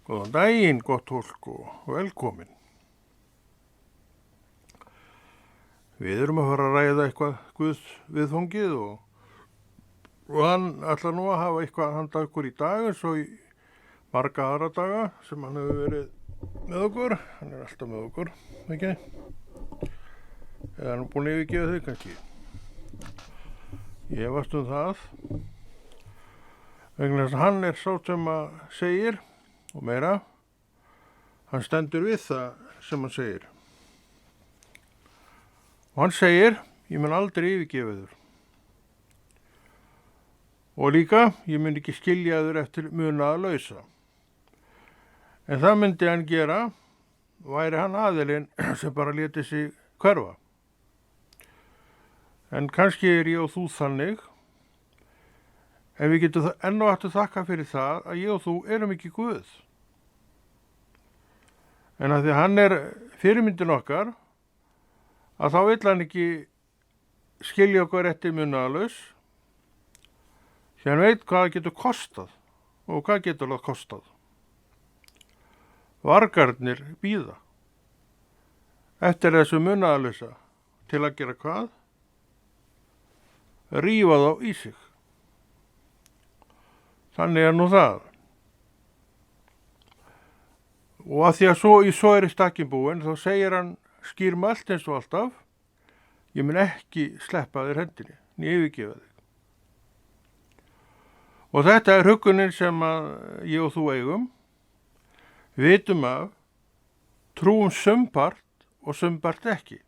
Góðan daginn, gott fólk og velkomin. Við erum að fara að ræða eitthvað Guðs viðfangið og hann ætlar nú að hafa eitthvað handa okkur í dag eins og í marga aðra daga sem hann hefur verið með okkur. Hann er alltaf með okkur, ekki? Eða hann er búin að yfirgefa þig kannski. Ég efast það. Vegna þess að hann er sá sem að segir og meira, hann stendur við það sem hann segir. Og hann segir, ég mun aldrei yfirgefa þér. Og líka, ég mun ekki skilja þér eftir munaðarlausa. En það myndi hann gera, væri hann aðilinn sem bara léti sig hverfa. En kannski er ég og þú þannig, en við getum enn og aftur þakka fyrir það að ég og þú erum ekki Guð. En að því að hann er fyrirmyndin okkar, að þá vill hann ekki skilja okkur eftir munaðarlaus, því hann veit hvað það getur kostað og hvað getur það kostað. Vargarnir bíða eftir þessu munaðarlausa til að gera hvað? Rífa þá í sig. Þannig er nú það. Og að því að svo er í stakkin búin, þá segir hann skýrmælt eins og alltaf, ég mun ekki sleppa þér hendinni, né yfirgefa þig. Og þetta er huggunin sem að ég og þú eigum. Við vitum af, trúum sumpart og sumpart ekki.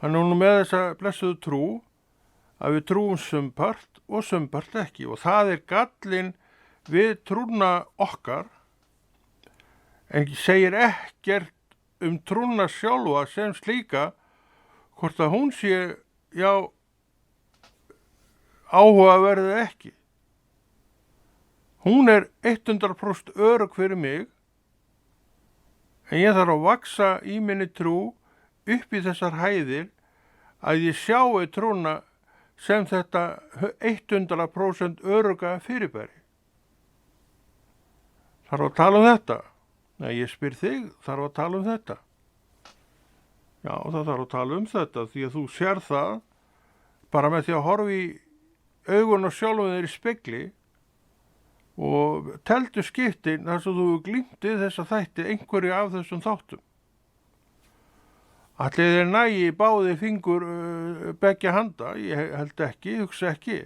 Hann er nú með þessa blessuðu trú, að við trúum sumpart og sumpart ekki. Og það er gallinn við trúna okkar, en segir ekkert trúna sjálfa sem slíka, hvort að hún sé, áhugaverð ekki. Hún er 100% örugg fyrir mig, en ég þarf að vaksa í minni trú upp í þessar hæðir að ég sjái trúna sem þetta 100% örugga fyrirbæri. Þarf að tala þetta? Nei, ég spyr þig, þarf að tala þetta? Já, það þarf að tala þetta, því að þú sér það bara með því að horfa í augun og sjálfum þeir í spegli og teldu skiptin þar sem þú glímti þessa þætti einhverju af þessum þáttum. Ætli þeir nægi báði fingur beggja handa? Ég held ekki, hugsa ekki.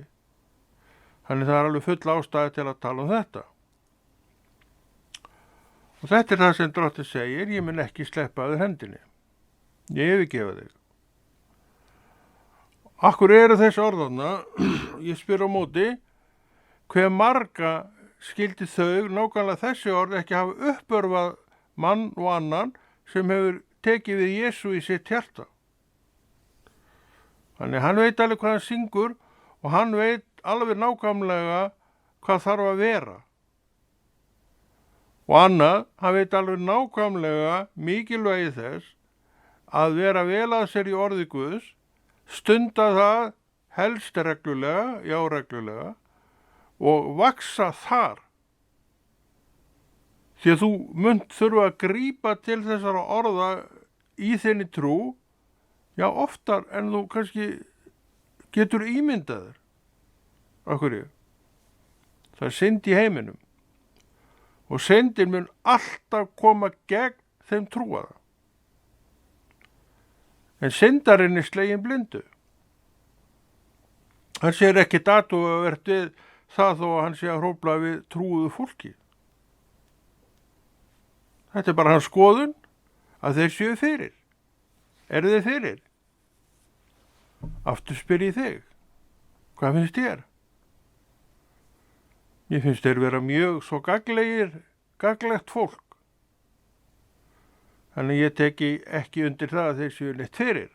Þannig það er alveg full ástæði til að tala þetta. Og þetta er það sem Drottinn segir, ég mun ekki sleppa þér hendinni. Ég yfirgefa þig. Akkur eru þessi orðarna, ég spyr á móti, hve marga skildi þau nákvæmlega þessi orð ekki hafa uppörfað mann og annan sem hefur tekið við Jesú í sitt hjarta. Þannig hann veit alveg hvað hann syngur og hann veit alveg nákvæmlega hvað þarf að vera. Og annað, hann veit alveg nákvæmlega mikilvægi þess að vera vel að sér í orði Guðs, stunda það helst reglulega, og vaksa þar. Því að þú munt þurfa að grípa til þessara orða í þinni trú, oftar en þú kannski getur ímyndaður. Af hverju? Það er synd í heiminum. Og syndin mun alltaf koma gegn þeim trúaða. En syndarinn er sleginn blindu. Hann sér ekki athugavert við það þó að hann sé að hrófla við trúuðu fólki. Þetta er bara hans skoðun að þeir séu fyrir. Eru þeir fyrir? Aftur spyr ég þig. Hvað finnst þér? Mér finnst þeir vera mjög svo gaglegt fólk. Þannig ég teki ekki undir það að þeir séu neitt fyrir.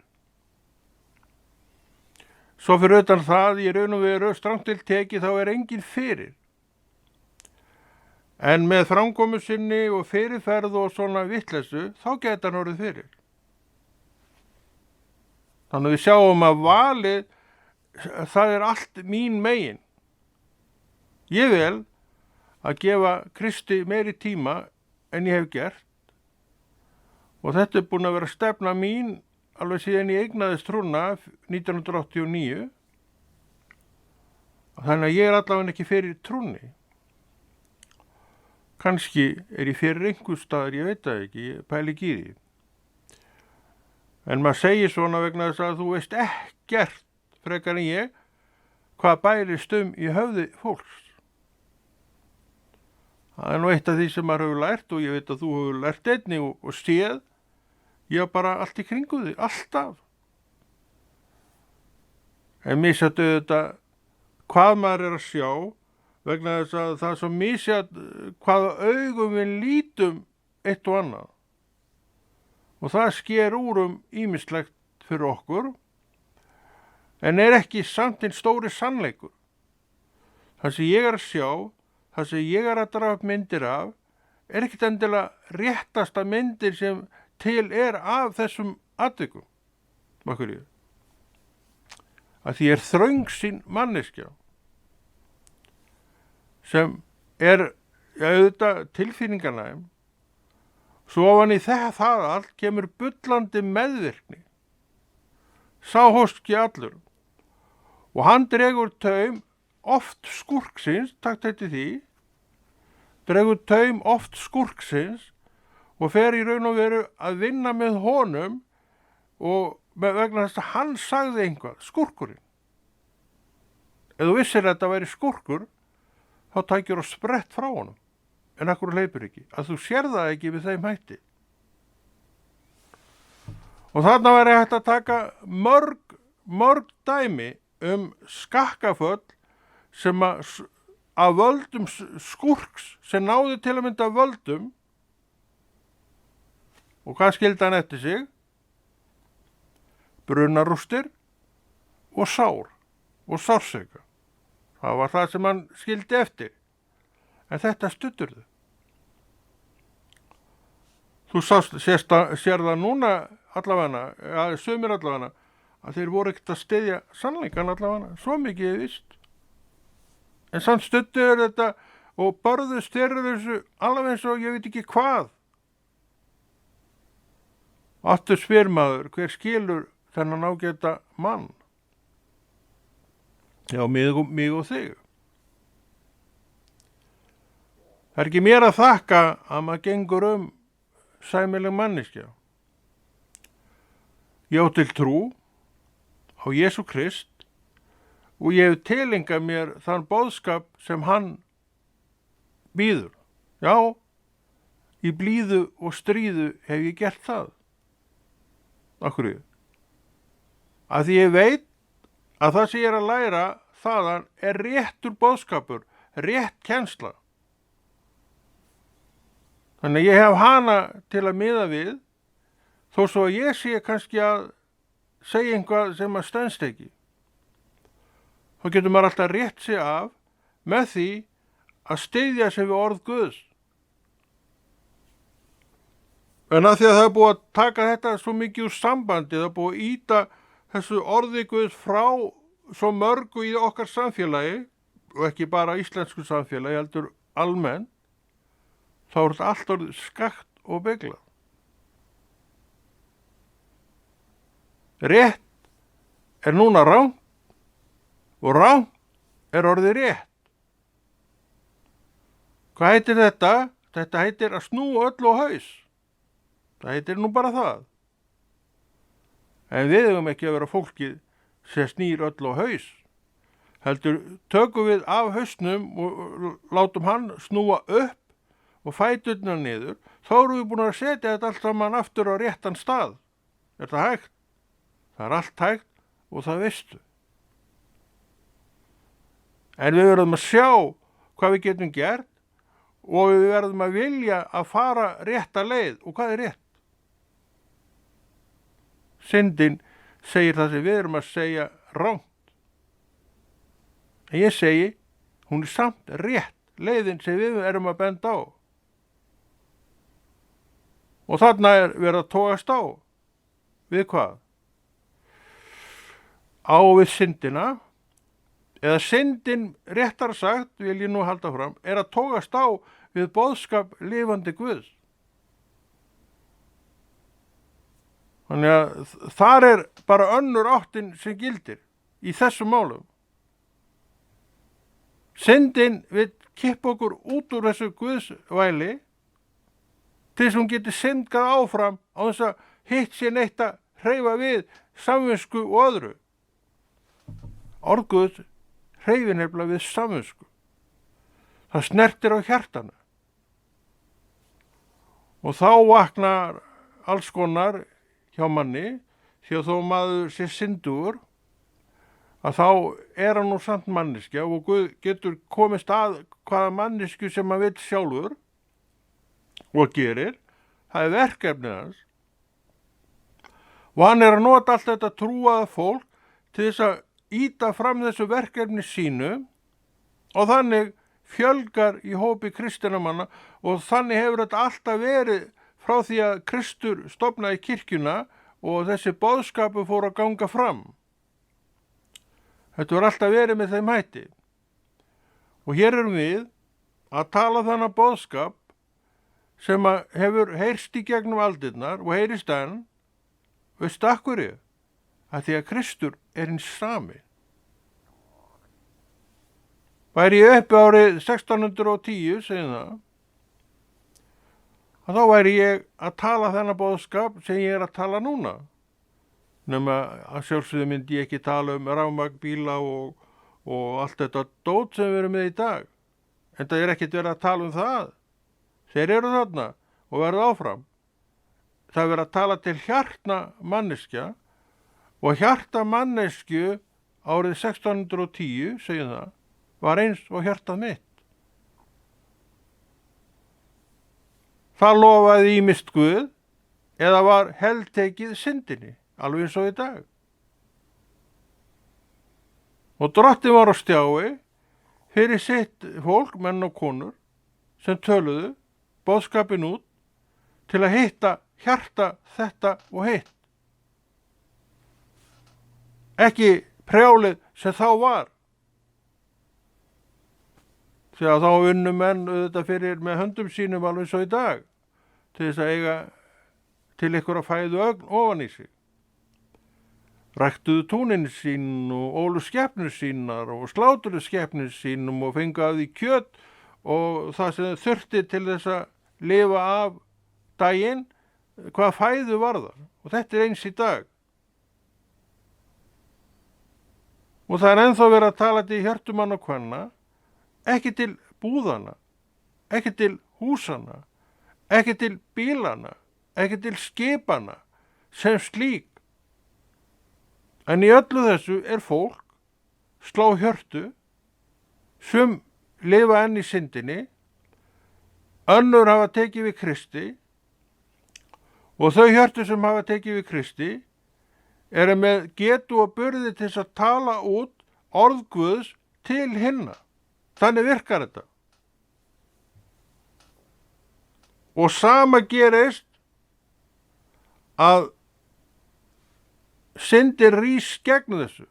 Svo fyrir utan það, í raun og veru strangt til tekið, þá er enginn fyrir. En með framkomu sinni og fyrirferð og svona vitleysu, þá geta hann orðið fyrir. Þannig við sjáum að valið, það er allt mín megin. Ég vil að gefa Kristi meiri tíma en ég hef gert og þetta búin að vera stefna mín alveg síðan ég eignaðist trúna 1989 þannig að ég allavega ekki fyrir trúnni. Kannski ég fyrir einhvers staðar, ég veit það ekki, ég pæli ekki í því. En maður segir svona vegna þess að þú veist ekkert frekar en ég hvað bærist í höfði fólks. Það nú eitt af því sem maður hefur lært og ég veit að þú hefur lært einnig og séð, ég bara allt í kringu því, alltaf. En misjættu þetta hvað maður að sjá vegna þess að það er svo misjætt hvaða augum við lítum eitt og annað. Og það sker úr ýmislegt fyrir okkur, en ekki samt einn stóri sannleikur. Það sem ég að sjá, það sem ég að draga upp myndir af, ekkert endilega réttasta myndir sem til af þessum atvikum. Af hverju? Að því þröngsýn manneskja, sem auðvitað tilfinninganæm, svo ofan í það allt kemur bullandi meðvirkni. Sá hóski allur. Og hann dregur taum oft skúrksins, takk þetta því, dregur taum oft skúrksins og fer í raun og veru að vinna með honum og vegna þess að hann sagði einhvað, skúrkurinn. Ef þú vissir að þetta væri skúrkur, þá tækir og sprett frá honum, en akkur hleypur ekki, að þú sér það ekki við þeim hætti. Og þarna væri hægt að taka mörg dæmi skakkaföll sem að völdum skúrks sem náði til að mynda völdum og hvað skildi hann eftir sig? Brunarústir og sár og sársauka. Það var það sem hann skildi eftir. En þetta stuttur þau. Þú sér það núna allavega, sumir allavega, að þeir voru ekkert að styðja sannleikan allavega, svo mikið ég víst. En samt stuttur þetta og börðust þeir þessu alveg eins og ég veit ekki hvað. Aftur spyr maður, hver skilur þennan ágæta mann? Já, mig og þig. Það ekki mér að þakka að maður gengur sæmileg manneskja. Ég á til trú á Jesú Krist og ég hef tilengað mér þann boðskap sem hann býður. Já, í blíðu og stríðu hef ég gert það. Af hverju? Af því ég veit að það sem ég að læra þaðan réttur boðskapur, rétt kennsla. Þannig ég hef hana til að miða við, þó svo að ég sé kannski að segja einhvað sem að stenst ekki. Þá getur maður alltaf rétt sig af með því að styðja sig við orð Guðs. En að því að það er búið að taka þetta svo mikið úr sambandi, það er búið að ýta þessu orði Guðs frá svo mörgu í okkar samfélagi, og ekki bara íslensku samfélagi, heldur almennt, þá er þetta allt orðið skakt og beglað. Rétt núna rangt og rangt orðið rétt. Hvað heitir þetta? Þetta heitir að snúa öllu á haus. Það heitir nú bara það. En við hefum ekki að vera fólkið sem snýr öllu á haus. Heldur tökum við af hausnum og látum hann snúa upp og fæturnar niður, þá erum við búin að setja þetta allt saman aftur á réttan stað. Er það hægt? Það er allt hægt og það veistu. En við verðum að sjá hvað við getum gert og við verðum að vilja að fara rétta leið. Og hvað er rétt? Syndin segir það sem við erum að segja rangt. En ég segi, hún er samt rétt leiðin sem við erum að benda á. Og þarna er verið að togast á. Við hvað? Á við syndina eða syndin, réttar sagt, vil ég nú halda fram, að togast á við boðskap lifandi Guðs. Þannig að þar bara önnur áttin sem gildir í þessum málum. Syndin vil kippa okkur út úr þessu Guðsvæli til þess að hún geti syndgað áfram á þess að hitt sé neitt að hreyfa við samvisku og öðru. Orð Guðs hreyfir nefnilega við samvisku. Það snertir á hjartanu. Og þá vaknar alls konar hjá manni, því að þó maður sé syndugur, að þá hann nú samt manneskja og Guð getur komist að hvaða mannesku sem hann vill sjálfur og gerir. Það verkefnið hans. Og hann að nota allt þetta trúaða fólk til þess að ýta fram þessu verkefni sínu og þannig fjölgar í hópi kristinamanna og þannig hefur þetta alltaf verið frá því að Kristur stofnaði kirkjuna og þessi boðskapu fór að ganga fram. Þetta var alltaf verið með þeim hætti. Og hér erum við að tala þannig boðskap sem hefur heyrst í gegnum aldirnar og heyrist enn, veistu af hverju? Að því að Kristur hinn sami. Væri ég uppi árið 1610, segir það, að þá væri ég að tala þennan boðskap sem ég að tala núna. Nema að sjálfsögðu myndi ég ekki tala rafmagnbíla og allt þetta dót sem við erum með í dag. En það ekkert verið að tala það. Þeir eru þarna og verða áfram. Það verið að tala til hjarta manneskja og hjarta mannesku árið 1610, segir það, var eins og hjartað mitt. Það lofaði ýmist Guð eða var heltekið syndinni, alveg eins og í dag. Og Drottinn var á stjái fyrir sitt fólk, menn og konur, sem töluðu boðskapin út til að hitta hjarta þetta og hitt. Ekki prjálið sem þá var. Þegar þá unnu menn auðvitað fyrir með höndum sínum alveg svo í dag til þess að eiga til ykkur að fæðu ögn ofan í sig. Ræktuðu túnin sín og ólu skepnur sínar og slátuðu skepnur sínum og fengu af því kjöt og það sem þurfti til þess að lifa af daginn, hvað fæðu var það. Og þetta eins í dag. Og það ennþá verið að tala til hjörtumann og kvenna, ekki til búðana, ekki til húsana, ekki til bílana, ekki til skipana, sem slík. En í öllu þessu fólk, slá hjörtu, sum lifa enn í syndinni, önnur hafa tekið við Kristi, og þau hjörtu sem hafa tekið við Kristi, með getu og burði til þess að tala út orð Guðs til hinna. Þannig virkar þetta. Og sama gerist að syndin rís gegn þessu.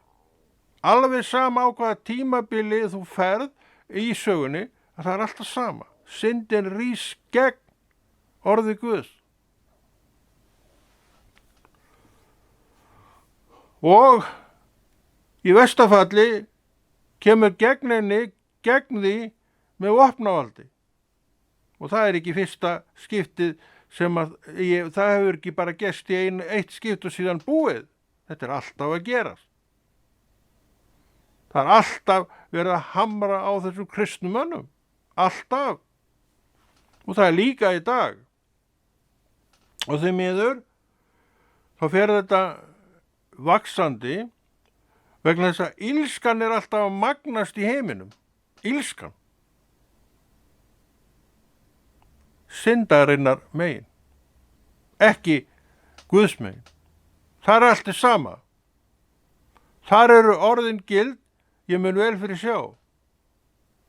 Alveg sama á hvaða tímabili þú ferð í sögunni, að það alltaf sama. Syndin rís gegn orði Guðs. Og í verstafalli kemur gegn henni, gegn því með vopnavaldi. Og það ekki fyrsta skiptið sem það hefur ekki bara gerst í eitt skipt og síðan búið. Þetta alltaf að gerast. Það alltaf verið að hamra á þessum kristnum mönnum. Alltaf. Og það líka í dag. Og því miður, þá fer þetta vaxandi vegna þess að illskan alltaf að magnast í heiminum. Illskan. Syndarinnar megin. Ekki Guðs megin. Það allt sama. Þar eru orðin gild, ég mun vel fyrir sjá.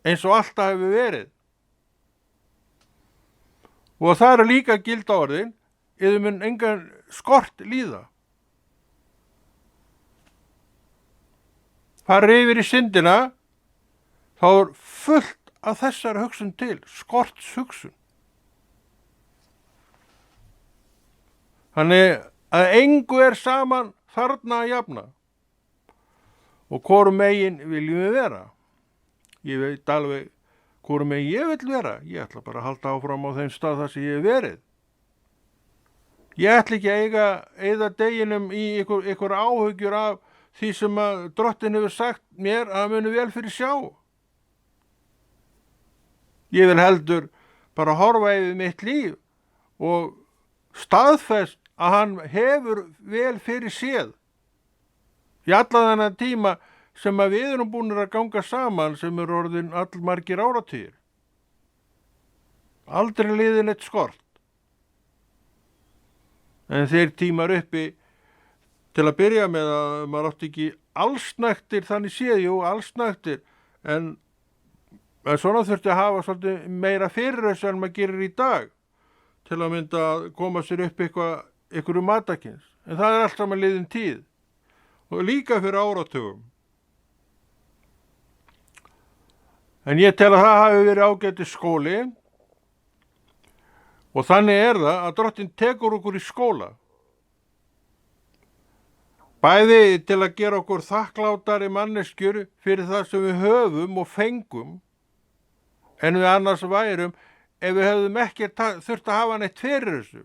Eins og alltaf hefur verið. Og það líka gild orðin, eða mun engan skort líða. farið yfir í syndina, þá fullt af þessar hugsun til, skorts hugsun. Þannig að engu saman þarna að jafna. Og hvorum megin viljum við vera? Ég veit alveg hvorum megin ég vil vera. Ég ætla bara að halda áfram á þeim stað þar sem ég hef verið. Ég ætla ekki að eyða deginum í ykkur áhugjur af því sem að Drottinn hefur sagt mér að muni vel fyrir sjá. Ég vil heldur bara horfa yfir mitt líf og staðfest að hann hefur vel fyrir séð. Í alla þennan tíma sem að við erum búin að ganga saman, sem orðin allmargir áratugir. Aldrei liðin eitt skort. En þeir tímar uppi til að byrja með að maður átti ekki allsnægtir, þannig séð, jú, allsnægtir, en svona þurfti að hafa svolítið meira fyrir þessu en maður gerir í dag til að mynda að koma sér upp einhverju matakins. En það allt saman liðin tíð og líka fyrir áratugum. En ég tel að það hafi verið ágætis skóli og þannig það að Drottinn tekur okkur í skóla. Bæði til að gera okkur þakklátari manneskjur fyrir það sem við höfum og fengum en við annars værum ef við hefðum ekki þurft að hafa neitt fyrir þessu.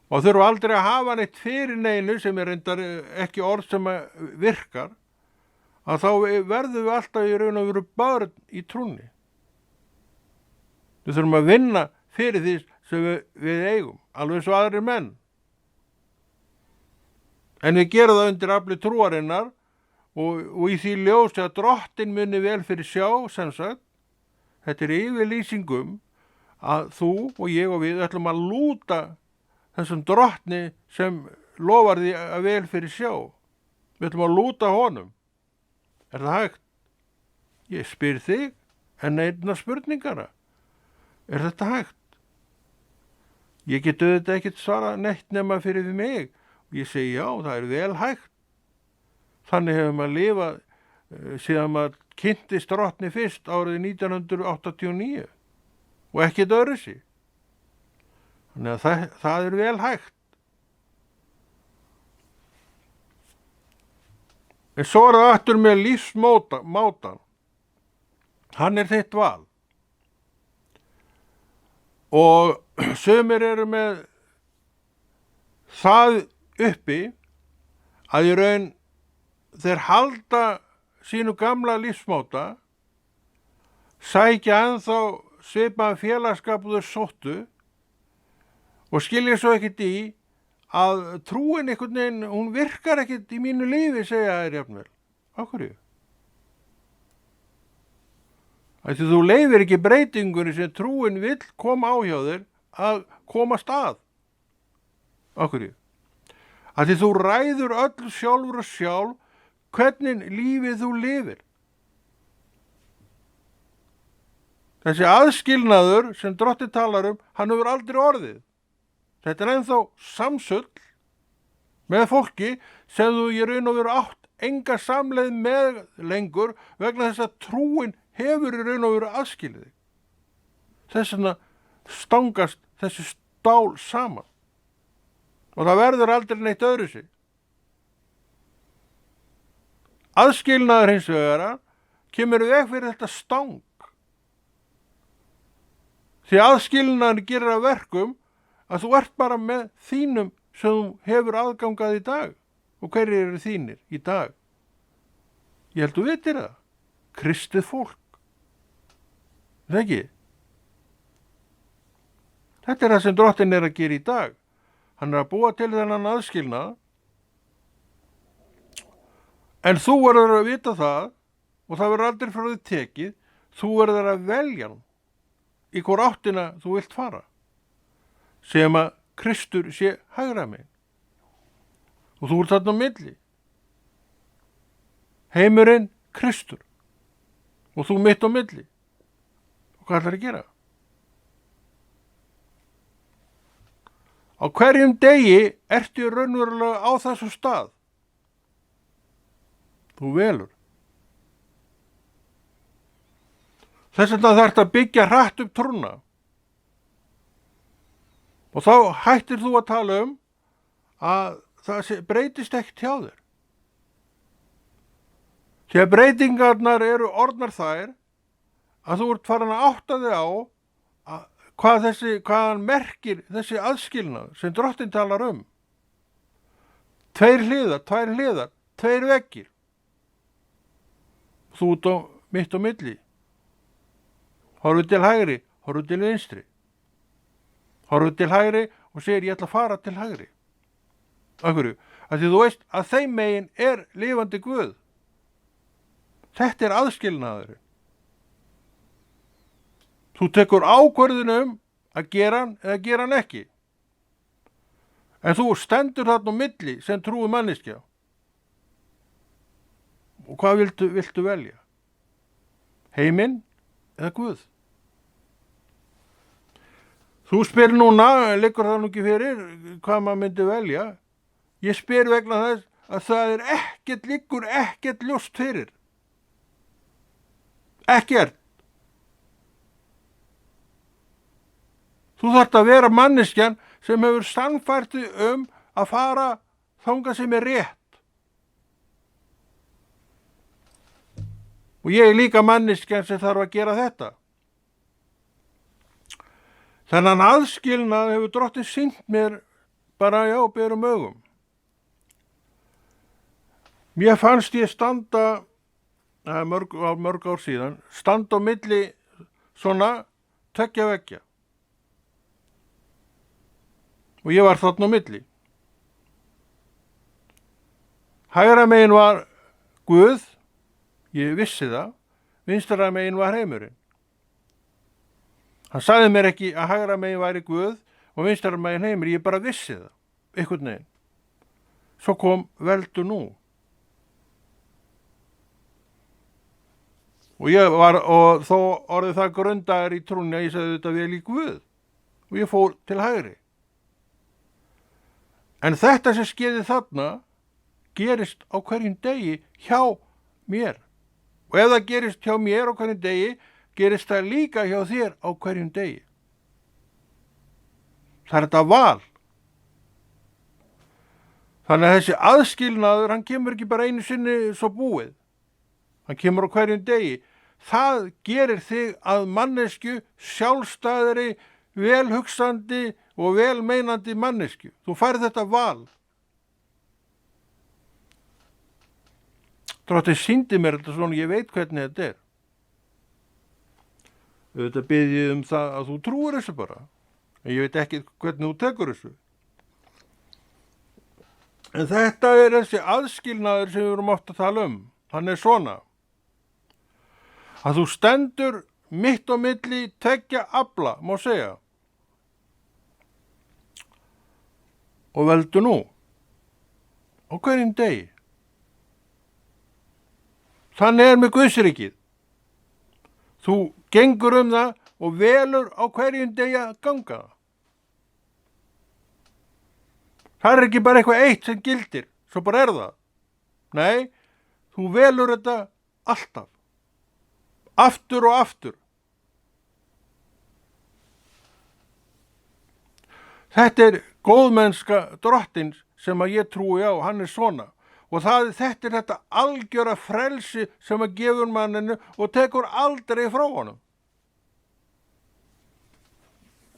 Og þurfum aldrei að hafa neitt fyrir neinu sem reyndar ekki orð sem virkar, að þá verðum við alltaf í raun og veru börn í trúnni. Við þurfum að vinna fyrir því sem við eigum, alveg svo aðrir menn. En við gerum það undir afli trúarinnar og í því ljósi að Drottinn muni vel fyrir sjá, sem sagt, þetta yfirlýsingum að þú og ég og við ætlum að lúta þessum Drottni sem lofar því að vel fyrir sjá. Við ætlum að lúta honum. Er það hægt? Ég spyr þig en einna spurningara. Er þetta hægt? Ég get auðvitað ekkert svara neitt nema fyrir mig. Ég segi já, það vel hægt. Þannig hefur maður lifað síðan maður kynntist Drottni fyrst árið 1989 og ekkert öðru sig. Þannig að það vel hægt. En svo það aftur með lífsmátan. Hann þitt val. Og sumir eru með það uppi að í raun þeir halda sínu gamla lífsmáta, sækja ennþá svipaðan félagsskap og þeir sóttu og skilja svo ekkert í að trúin einhvern veginn, hún virkar ekkert í mínu lífi, segja þær jafnvel. Af hverju? Því þú leyfir ekki breytingunni sem trúin vill koma á hjá þér að komast að. Af hverju? Því þú ræður öll sjálfur og sjálf hvernig lífið þú lifir. Þessi aðskilnaður sem Drottinn talar hann hefur aldrei orðið. Þetta ennþá samsull með fólki sem þú í raun og veru átt enga samleið með lengur vegna þess að trúin hefur í raun og veru aðskilið þig. Þess vegna stangast þessi stál saman. Og það verður aldrei neitt öðru sig. Aðskilnaður hins vegar kemur veg fyrir þetta stang. Því aðskilnaður gerir að verkum að þú ert bara með þínum sem þú hefur aðgangað í dag. Og hverjir eru þínir í dag? Ég held þú vitir það. Kristið fólk. Það ekki? Þetta það sem Drottinn að gera í dag. Hann að búa til þennan aðskilnað. En þú verður að vita það, og það verður aldrei frá því tekið, þú verður að velja hann í hvor áttina þú vilt fara. Sem að Kristur sé hægra megin. Og þú ert þarna á milli. Heimurinn Kristur. Og þú mitt á milli. Og hvað ætlar að gera? Á hverjum degi ertu raunverulega á þessu stað. Þú velur. Þess vegna þarftu að byggja hratt upp trúna. Og þá hættir þú að tala að það breytist ekkert hjá þér. Því að breytingarnar eru orðnar þær að þú ert farin að átta þig á hvað hann merkir þessi aðskilnað sem Drottinn talar um. Tvær hliðar, tveir veggir. Þú út á mitt á milli. Horfðu til hægri, horfðu til vinstri. Horfðu til hægri og segir ég ætla að fara til hægri. Af hverju? Af því þú veist að þeim megin er lifandi Guð. Þetta er aðskilnaðurinn. Þú tekur ákvörðun að gera hann eða gera hann ekki. En þú stendur þarna á milli sem trúi manneskja. Og hvað viltu velja? Heiminn eða Guð? Þú spyr núna, liggur það nú ekki fyrir hvað maður myndi velja. Ég spyr vegna þess að það liggur ekkert ljóst fyrir. Ekkert. Þú þarft að vera manneskjan sem hefur sannfært þig að fara þangað sem er rétt. Og ég er líka manneskjan sem þarf að gera þetta. Þennan aðskilnað hefur Drottinn sýnt mér bara berum augum. Mér fannst ég standa, mörg ár síðan, standa á milli svona tveggja veggja. Og ég var þarna á milli. Hægra megin var Guð, ég vissi það, vinstra megin var heimurinn. Hann sagði mér ekki að hægra megin væri Guð og vinstra megin heimur, ég bara vissi það, einhvern veginn. Svo kom veldu nú. Og þó orðið það grundaður í trúnni að ég sagði þetta vel í Guð og ég fór til hægri. En þetta sem skeiði þarna gerist á hverjum degi hjá mér. Og ef það gerist hjá mér á hverjum degi, gerist það líka hjá þér á hverjum degi. Það er þetta val. Þannig að þessi aðskilnaður, hann kemur ekki bara einu sinni svo búið. Hann kemur á hverjum degi. Það gerir þig að manneskju, sjálfstæðri, velhugsandi og velmeinandi manneskju. Þú færð þetta val. Drottinn sýndi mér þetta svona, ég veit hvernig þetta er. Auðvitað bið ég það að þú trúir þessu bara. En ég veit ekki hvernig þú tekur þessu. En þetta er þessi aðskilnaður sem við erum oft að tala um. Hann er svona. Að þú stendur mitt á milli tveggja afla, má segja. Og veldu nú. Á hverjum degi. Þannig er með Guðsríkið. Þú gengur það og velur á hverjum degi að ganga. Það er ekki bara eitthvað eitt sem gildir, svo bara er það. Nei, þú velur þetta alltaf. Aftur og aftur. Þetta er góðmennska Drottins sem að ég trúi á, hann er svona. Og þetta er þetta algjöra frelsi sem að gefur manninu og tekur aldrei frá honum.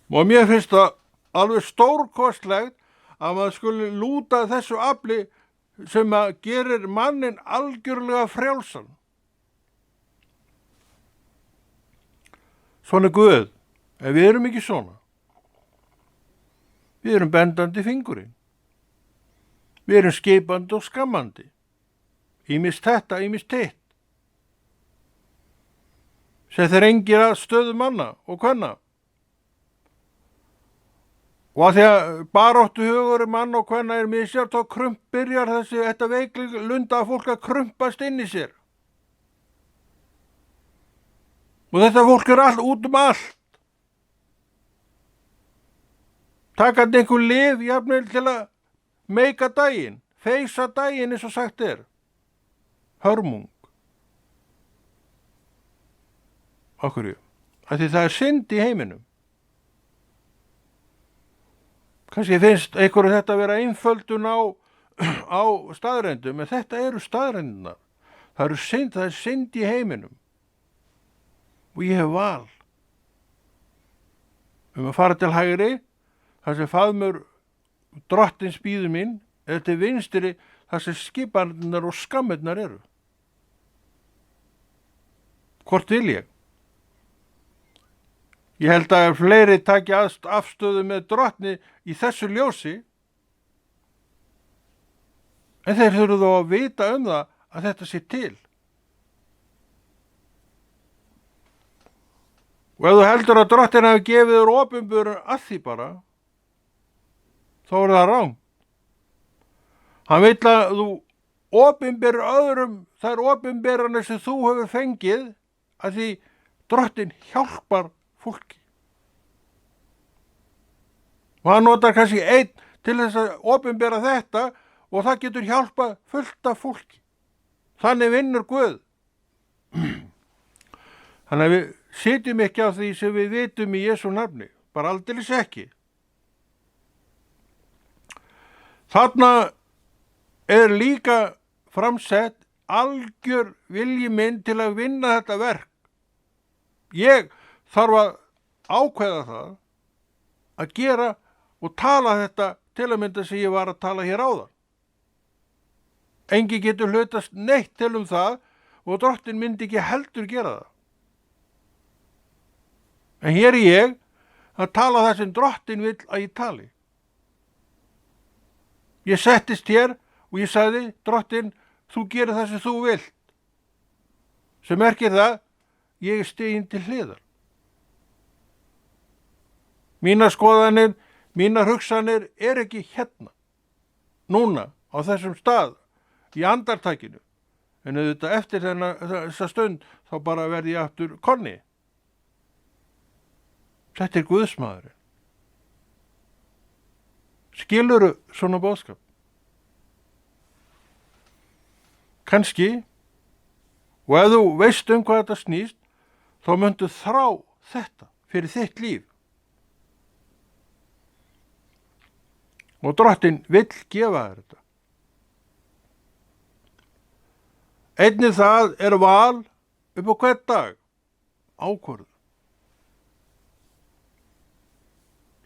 Og mér finnst það alveg stórkostlegt að maður skuli lúta þessu afli sem að gerir mannin algjörlega frjálsan. Svona Guð, en við erum ekki svona. Við erum bendandi fingurinn. Við erum skipandi og skammandi. Ýmist þetta, ýmist hitt. Sem þeir engir að stöðu manna og kvenna. Og að því að baráttu hugur mann og kvenna er misjart, þá byrjar þetta veikling lunda að fólk að krumpast inn í sér. Og þetta fólk er út allt. Takandi einhver lyf jafnvel til að meika daginn, feysa daginn eins og sagt er. hörmung. Af hverju? Af því það er synd í heiminum. Kannski finnst einhverju þetta að vera einföldun á staðreyndum, en þetta eru staðreyndunar. Það er synd í heiminum. Og ég hef val að fara til hægri, þar sem faðmur drottins bíður mín, eða til vinstri, þar sem skipanirnar og skammirnar eru. Hvort vil ég? Ég held að fleiri taki afstöðu með drottni í þessu ljósi, en þeir þurfa þó að vita það að þetta sé til. Og ef þú heldur að drottin hafi gefið þér opinberun að því bara, þá er það rang. Hann vill að þú opinberur öðrum þær opinberanir sem þú hefur fengið, að því drottin hjálpar fólki. Og hann notar kannski einn til þess að opinbera þetta og það getur hjálpað fullt af fólki. Þannig vinnur Guð. Þannig að við sitjum ekki á því sem við vitum í Jesú nafni, bara aldeilis ekki. Þarna er líka framsett algjör vilji minn til að vinna þetta verk. Ég þarf að ákveða það að gera og tala þetta til að mynda sem ég var að tala hér áðan. Engi getur hlutast neitt til það og drottin myndi ekki heldur gera það. En hér er ég að tala það sem drottin vill að ég tali. Ég settist hér og ég sagði, drottin, þú gerir það sem þú vilt. Sem merkir það, ég er stiginn til hliðar. Mínar skoðanir, mínar hugsanir er ekki hérna, núna, á þessum stað, í andartakinu. En auðvitað eftir þessa stund, þá bara verði ég aftur konni. Þetta er Guðsmaðurinn. Skilurðu svona boðskap? Kannski, og ef þú veist hvað þetta snýst, þá myndu þrá þetta fyrir þitt líf. Og drottin vill gefa þér þetta. Einnig það er val upp á hvern dag, ákvörðun.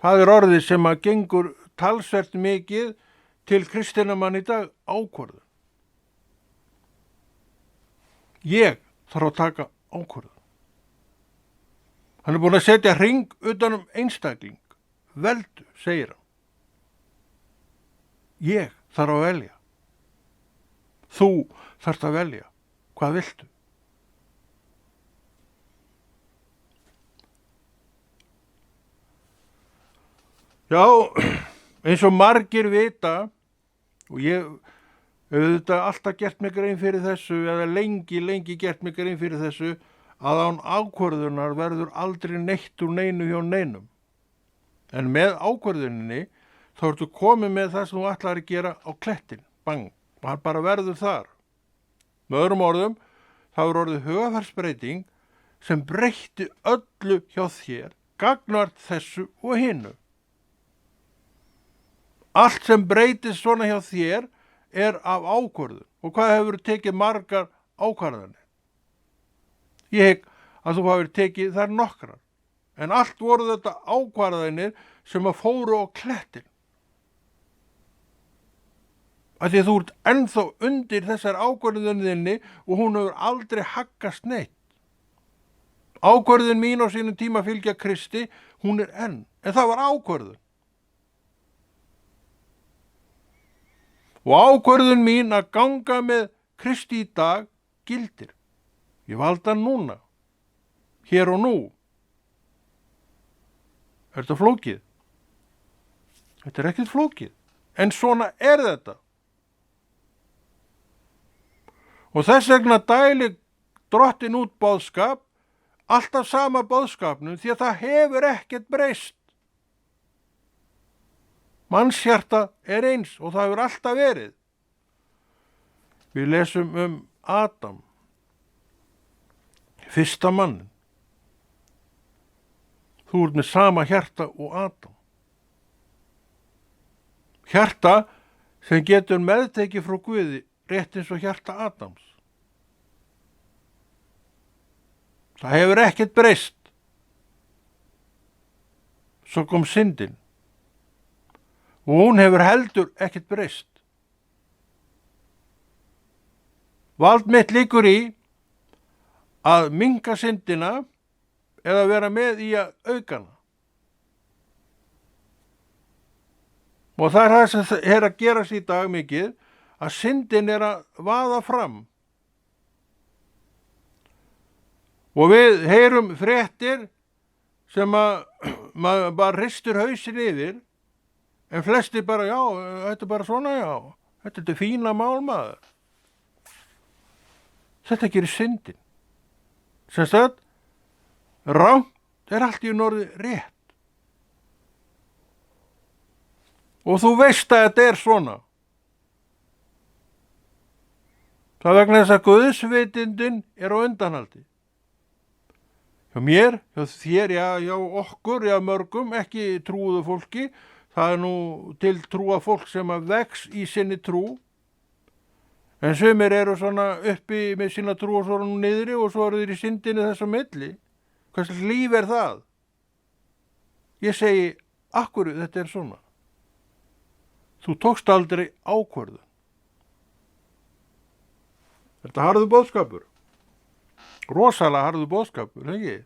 Það er orðið sem að gengur talsvert mikið til kristinamann í dag, ákvörðun. Ég þarf að taka ákvörðun. Hann er búin að setja hring utan einstakling. Veldu, segir hann. Ég þarf að velja. Þú þarft að velja. Hvað viltu? Já, eins og margir vita, og ég hef þetta alltaf gert mig grein fyrir þessu, eða lengi gert mig grein fyrir þessu, að án ákvörðunar verður aldrei neitt úr neinu hjá neinum. En með ákvörðuninni þá ertu komið með það sem þú ætlar að gera á klettin, bang, og hann bara verður þar. Með öðrum orðum, þá er orðið hugarfarsbreyting sem breytti öllu hjá þér, gagnvart þessu og hinu. Allt sem breytist svona hjá þér er af ákvörðun. Og hvað hefur tekið margar ákvarðanir? Ég hygg að þú hafir tekið þær nokkrar. En allt voru þetta ákvarðanir sem að fóru á klettin. Af því að þú ert ennþá undir þessar ákvörðuninni og hún hefur aldrei haggast neitt. Ákvörðun mín á sínum tíma fylgja Kristi, hún er enn. En það var ákvörðun. Og ákvörðun mín að ganga með Kristi í dag gildir. Ég valda hann núna, hér og nú. Er þetta flókið? Þetta er ekkert flókið, en svona er þetta. Og þess vegna dælir drottin út boðskap, alltaf sama boðskapnum, því að það hefur ekkert breyst. Mannshjarta er eins og það hefur alltaf verið. Við lesum Adam, fyrsta mannin. Þú ert með sama hjarta og Adam. Hjarta sem getur meðtekið frá Guði, rétt eins og hjarta Adams. Það hefur ekkert breyst. Svo kom syndin. Og hún hefur heldur ekkert breyst. Vald mitt liggur í að minnka syndina eða vera með í að aukana. Og það er það sem er að gerast í dag mikið, að syndin er að vaða fram. Og við heyrum fréttir sem að maður bara ristur hausinn yfir, en flestir bara, já, þetta er bara svona, já, þetta er fína málmaður. Þetta gerir syndin. Sem sagt, rangt er allt í norði rétt. Og þú veist að þetta er svona. Það er vegna þess að guðsvitundin er á undanhaldi. Hjá mér, hjá þér, já okkur, já mörgum, ekki trúuðu fólki. Það er nú til trúa fólk sem að vex í sinni trú. En sumir eru svona uppi með sína trú og svona niðri og svo eru þeir í syndinni þess á milli. Hvers líf er það? Ég segi, akkur þetta er svona. Þú tókst aldrei ákvörðun. Þetta harður boðskapur. Rosalega harður boðskapur, ekki?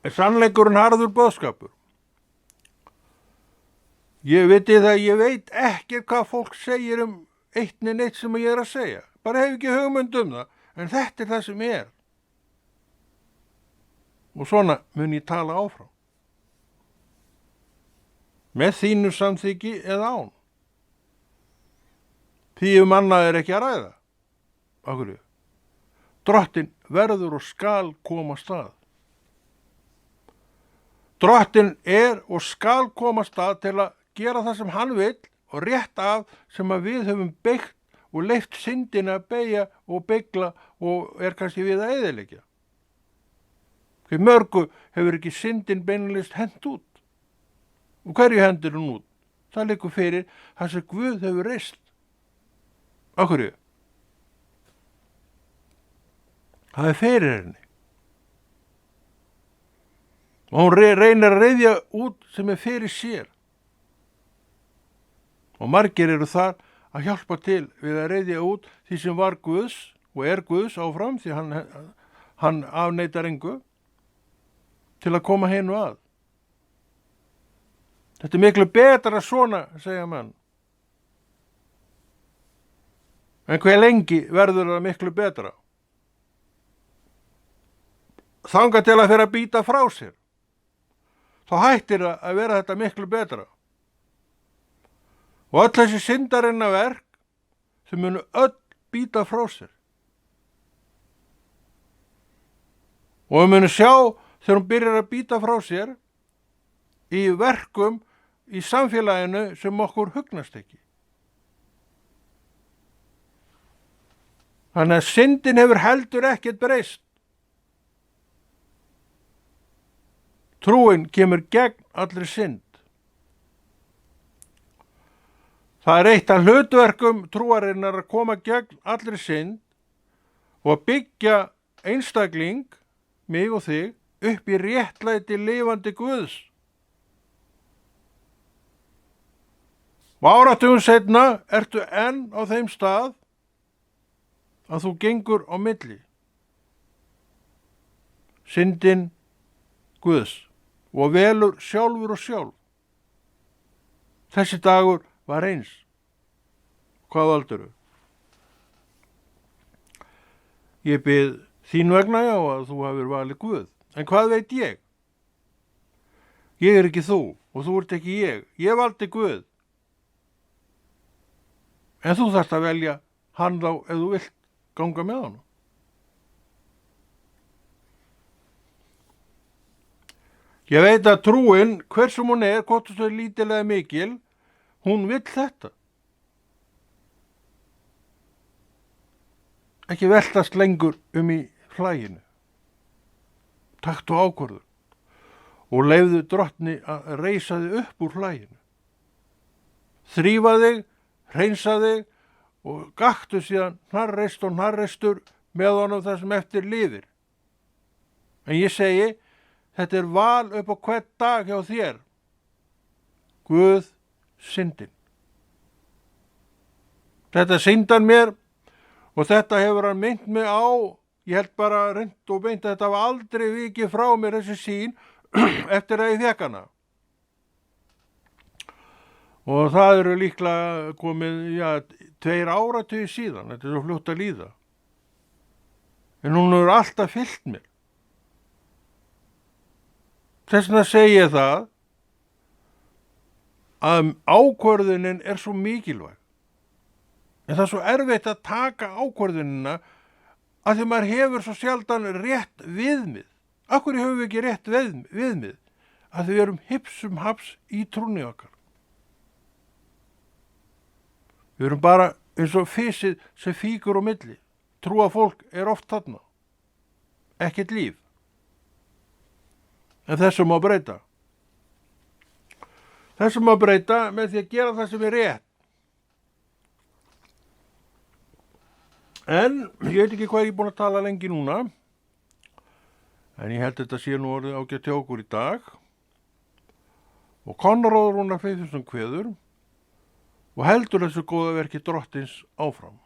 Er sannleikurinn harður boðskapur? Ég veit ekki hvað fólk segir eitt neitt sem ég er að segja. Bara hef ekki hugmynd það, en þetta er það sem er. Og svona mun ég tala áfram. Með þínu samþykki eða án. Því annað er ekki að ræða. Af hverju? Drottinn verður og skal koma stað. Drottinn er og skal koma stað til að gera það sem hann vill og rétt af sem að við höfum byggt og leyft syndina að beygja og beygla og er kannski við að eyðileggja. Því mörgu hefur ekki syndin beinanlega hent út. Og hverju hendur hún út? Það liggur fyrir það sem Guð hefur reist. Af hverju? Það er fyrir henni. Og hún reynir að reiðja út sem er fyrir sér. Og margir eru þar að hjálpa til við að reiðja út því sem var Guðs og er Guðs áfram því hann afneitar engu til að koma hinu að. Þetta er miklu betra svona, segja menn. En hver lengi verður það miklu betra? Þangað til að fyrir að býta frá sér. Þá hættir það að vera þetta miklu betra. Og öll þessi syndarinnar verk sem munu öll býta frá sér. Og við munum sjá þegar hún byrjar að býta frá sér í verkum í samfélaginu sem okkur hugnast ekki. Þannig að syndin hefur heldur ekkert breyst. Trúin kemur gegn allri synd. Það er eitt af hlutverkum trúarinnar að koma gegn allri synd og að byggja einstakling, mig og þig, upp í réttlæti lifandi Guðs. Og áratugum seinna ertu enn á þeim stað að þú gengur á milli. Syndin Guðs og velur sjálfur og sjálf. Þessi dagur var eins. Hvað valdurðu? Ég bið þín vegna já að þú hafir valið Guð. En hvað veit ég? Ég er ekki þú og þú ert ekki ég. Ég valdi Guð. En þú þarft að velja hann þá ef þú vilt ganga með hann. Ég veit að trúin, hversum hún er, hvort þú er lítil eða mikil, hún vill þetta. ekki veltast lengur í hlæginu. Taktu ákvörðun og leyfðu drottni að reisa þig upp úr hlæginu. Þrífa þig, hreinsa þig og gaktu síðan hnarreist og hnarreistur með honum það sem eftir lifir. En ég segi, þetta er val upp á hvern dag hjá þér. Guð syndin. Þetta syndan mér og þetta hefur hann minnt mig á. Ég held bara reynd og beint að þetta hafa aldrei vikið frá mér þessi sýn eftir að ég fékk hana. Og það eru líklega komið 2 áratugir síðan, þetta er svo fljótt að líða. En hún hefur alltaf fylgt mér. Þess vegna segi ég það að ákvörðunin er svo mikilvæg. En það er svo erfitt að taka ákvörðunina að því maður hefur svo sjaldan rétt viðmið. Af hverju höfum við ekki rétt viðmið? Að við erum hipsum haps í trúnni okkar. Við erum bara eins og fisið sem fíkur á milli. Trúa fólk er oft þarna. Ekkert líf. En þessu má breyta. Þessu má breyta með því að gera það sem er rétt. En ég veit ekki hvað ég er búin að tala lengi núna. En ég held þetta sé nú orðið ágætt hjá okkur í dag. Og Konráð Rúnar Friðfinnsson kveður og heldur þessu góða verki Drottins áfram.